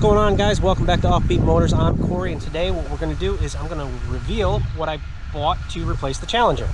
What's going on, guys? Welcome back to Offbeat Motors. I'm Corey, and today what we're going to do is I'm going to reveal what I bought to replace the Challenger.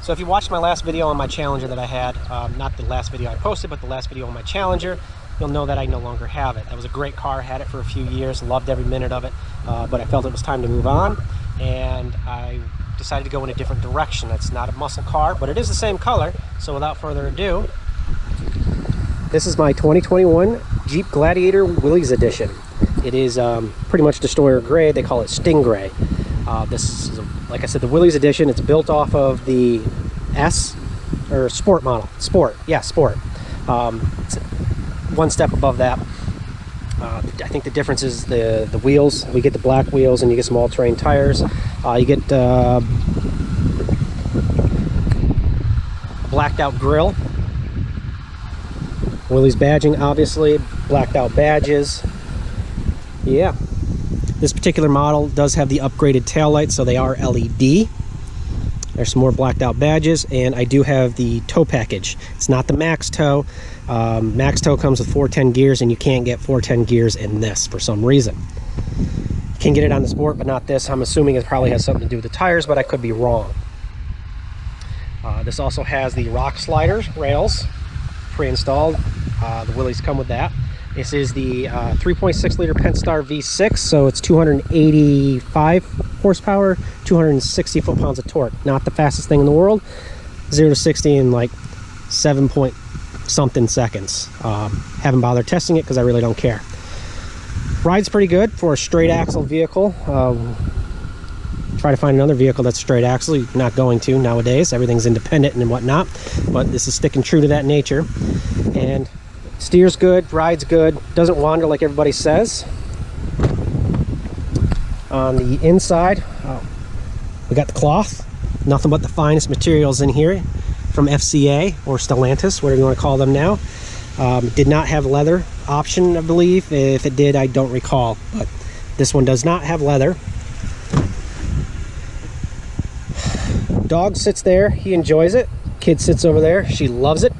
So if you watched my last video on my Challenger that I had, not the last video I posted, but the last video on my Challenger, you'll know that I no longer have it. That was a great car, had it for a few years, loved every minute of it, but I felt it was time to move on, and I decided to go in a different direction. It's not a muscle car, but it is the same color. So without further ado, this is my 2021 Jeep Gladiator Willys edition. It is pretty much Destroyer Gray. They call it Stingray. This is, like I said, the Willys edition. It's built off of the S or Sport model. Sport, yeah, Sport. It's one step above that. I think the difference is the wheels. We get the black wheels and you get some all-terrain tires. You get blacked out grille. Willys badging, obviously. Blacked out badges. Yeah. This particular model does have the upgraded taillights, so they are LED. There's some more blacked out badges, and I do have the tow package. It's not the max tow. Max tow comes with 410 gears, and you can't get 410 gears in this for some reason. You can get it on the Sport, but not this. I'm assuming it probably has something to do with the tires, but I could be wrong. This also has the rock sliders rails pre-installed. The Willys come with that. This is the 3.6 liter Pentastar V6, so it's 285 horsepower, 260 foot-pounds of torque. Not the fastest thing in the world. 0 to 60 in like 7 point something seconds. Haven't bothered testing it because I really don't care. Rides pretty good for a straight axle vehicle. Try to find another vehicle that's straight axle. You're not going to nowadays. Everything's independent and whatnot, but this is sticking true to that nature. And steers good, rides good, doesn't wander like everybody says. On the inside, we got the cloth. Nothing but the finest materials in here from FCA or Stellantis, whatever you want to call them now. Did not have leather option, I believe. If it did, I don't recall, but this one does not have leather. Dog sits there, he enjoys it. Kid sits over there, she loves it.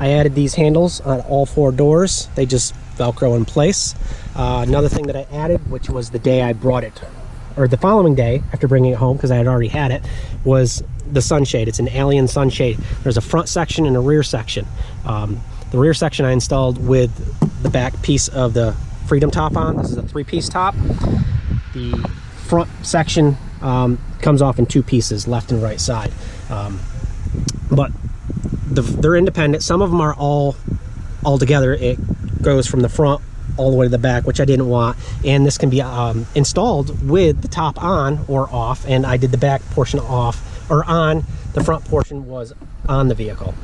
I added these handles on all 4 doors. They just Velcro in place. Another thing that I added, which was the day I brought it, or the following day after bringing it home, because I had already had it, was the sunshade. It's an alien sunshade. There's a front section and a rear section. The rear section I installed with the back piece of the Freedom top on. This is a 3-piece top. The front section comes off in 2 pieces, left and right side. But they're independent. Some of them are all together. It goes from the front all the way to the back, which I didn't want, and this can be installed with the top on or off, and I did the back portion off or on. The front portion was on the vehicle,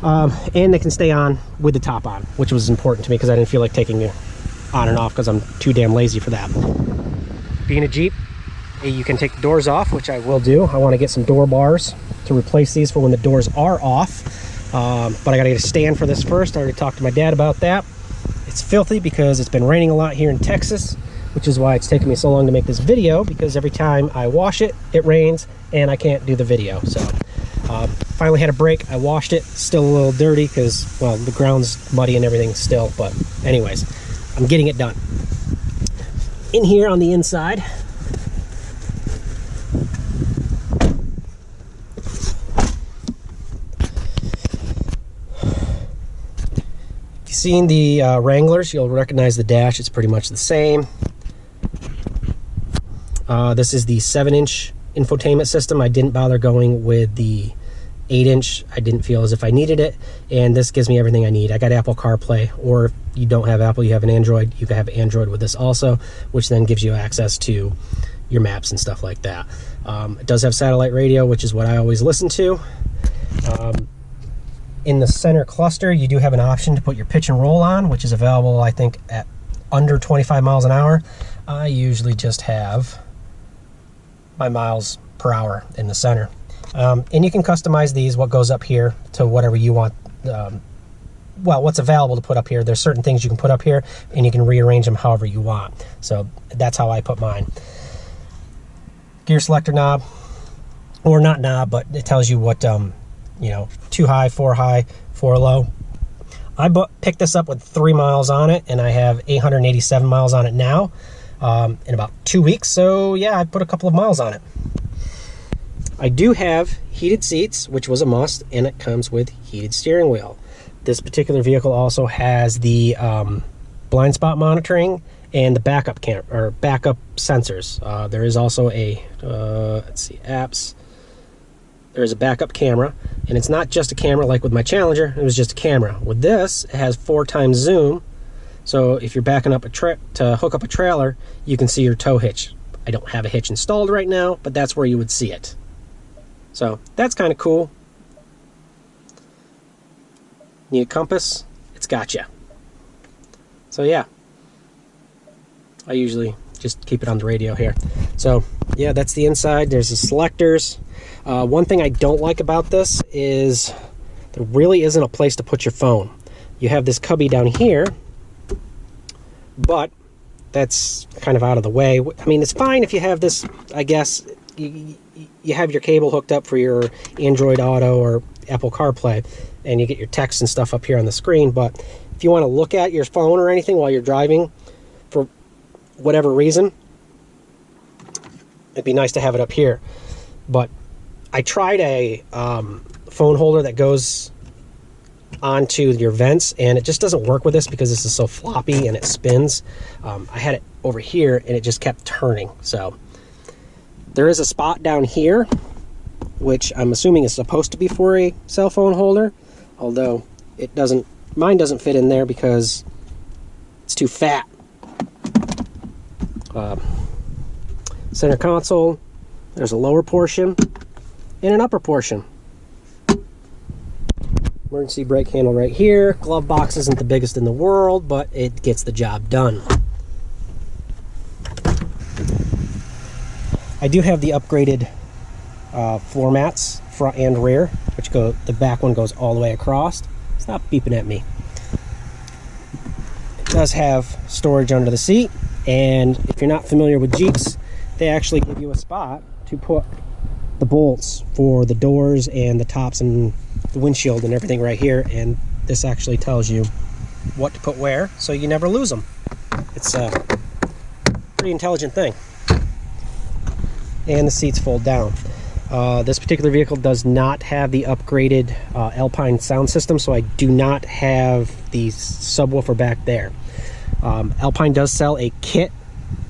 and they can stay on with the top on, which was important to me because I didn't feel like taking it on and off because I'm too damn lazy for that. Being a Jeep, you can take the doors off, which I will do. I want to get some door bars to replace these for when the doors are off, but I gotta get a stand for this first. I already talked to my dad about that. It's filthy because it's been raining a lot here in Texas, which is why it's taken me so long to make this video, because every time I wash it, it rains and I can't do the video. So finally had a break. I washed it. Still a little dirty because, well, the ground's muddy and everything still, but anyways, I'm getting it done. In here on the inside, seen the Wranglers, you'll recognize the dash. It's pretty much the same. This is the 7-inch infotainment system. I didn't bother going with the 8-inch. I didn't feel as if I needed it, and this gives me everything I need. I got Apple CarPlay, or if you don't have Apple, you have an Android, you can have Android with this also, which then gives you access to your maps and stuff like that. It does have satellite radio, which is what I always listen to. In the center cluster, you do have an option to put your pitch and roll on, which is available, I think, at under 25 miles an hour. I usually just have my miles per hour in the center. And you can customize these, what goes up here, to whatever you want. Well, what's available to put up here. There's certain things you can put up here, and you can rearrange them however you want. So that's how I put mine. Gear selector knob. or not knob, but it tells you what, you know, 2 high, 4 high, 4 low. I picked this up with 3 miles on it, and I have 887 miles on it now in about 2 weeks. So yeah, I put a couple of miles on it. I do have heated seats, which was a must, and it comes with heated steering wheel. This particular vehicle also has the blind spot monitoring and the backup backup sensors. There is also a let's see, apps. There is a backup camera, and it's not just a camera like with my Challenger. It was just a camera. With this, it has 4 times zoom, so if you're backing up to hook up a trailer, you can see your tow hitch. I don't have a hitch installed right now, but that's where you would see it. So that's kind of cool. Need a compass? It's got you. So yeah, I usually just keep it on the radio here. So yeah, that's the inside. There's the selectors. One thing I don't like about this is there really isn't a place to put your phone. You have this cubby down here, but that's kind of out of the way. I mean, it's fine if you have this, I guess, you have your cable hooked up for your Android Auto or Apple CarPlay, and you get your text and stuff up here on the screen. But if you want to look at your phone or anything while you're driving for whatever reason, it'd be nice to have it up here. But I tried a phone holder that goes onto your vents, and it just doesn't work with this because this is so floppy and it spins. I had it over here and it just kept turning. So there is a spot down here, which I'm assuming is supposed to be for a cell phone holder, although it doesn't. Mine doesn't fit in there because it's too fat. Center console, there's a lower portion and an upper portion. Emergency brake handle right here. Glove box isn't the biggest in the world, but it gets the job done. I do have the upgraded floor mats, front and rear, which the back one goes all the way across. Stop beeping at me. It does have storage under the seat, and if you're not familiar with Jeeps, they actually give you a spot to put the bolts for the doors and the tops and the windshield and everything right here, and this actually tells you what to put where so you never lose them. It's a pretty intelligent thing. And the seats fold down. This particular vehicle does not have the upgraded Alpine sound system, so I do not have the subwoofer back there. Alpine does sell a kit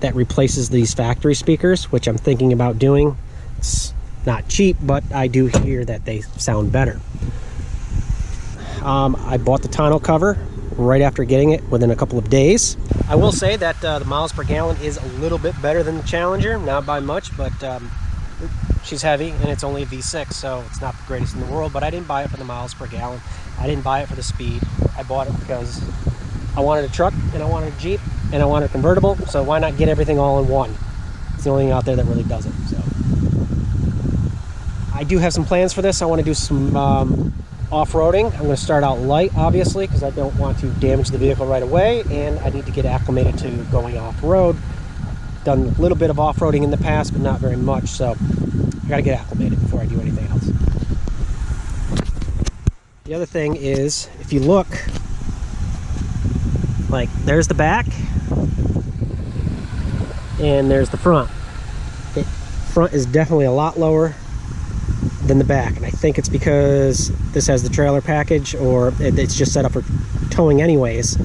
that replaces these factory speakers, which I'm thinking about doing. It's not cheap, but I do hear that they sound better. I bought the tonneau cover right after getting it within a couple of days. I will say that the miles per gallon is a little bit better than the Challenger, not by much, but she's heavy and it's only a V6, so it's not the greatest in the world. But I didn't buy it for the miles per gallon. I didn't buy it for the speed. I bought it because I wanted a truck and I wanted a Jeep and I wanted a convertible, so why not get everything all in one? It's the only thing out there that really does it. So I do have some plans for this. I want to do some off-roading. I'm going to start out light, obviously, because I don't want to damage the vehicle right away, and I need to get acclimated to going off-road. Done a little bit of off-roading in the past, but not very much, so I got to get acclimated before I do anything else. The other thing is, if you look, like, there's the back, and there's the front. The front is definitely a lot lower than the back, and I think it's because this has the trailer package, or it's just set up for towing anyways,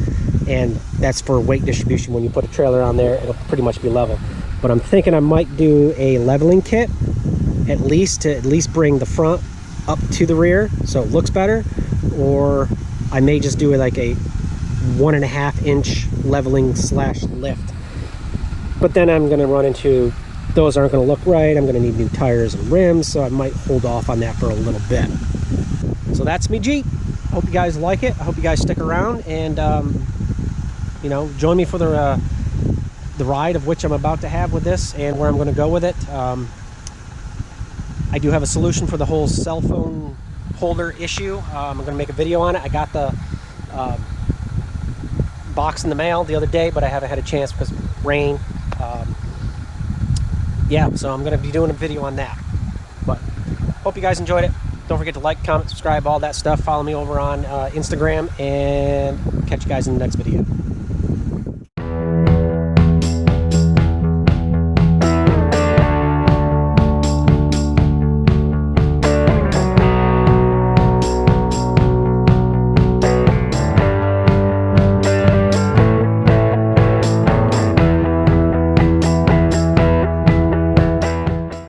and that's for weight distribution. When you put a trailer on there, it'll pretty much be level. But I'm thinking I might do a leveling kit, at least bring the front up to the rear so it looks better, or I may just do it like a 1.5 inch leveling / lift. But then I'm going to run into, those aren't going to look right. I'm going to need new tires and rims, so I might hold off on that for a little bit. So that's me Jeep. I hope you guys like it. I hope you guys stick around and you know, join me for the ride of which I'm about to have with this and where I'm going to go with it. I do have a solution for the whole cell phone holder issue. I'm going to make a video on it. I got the box in the mail the other day, but I haven't had a chance because of rain. Yeah, so I'm going to be doing a video on that. But Hope you guys enjoyed it. Don't forget to like, comment, subscribe, all that stuff. Follow me over on Instagram, and catch you guys in the next video.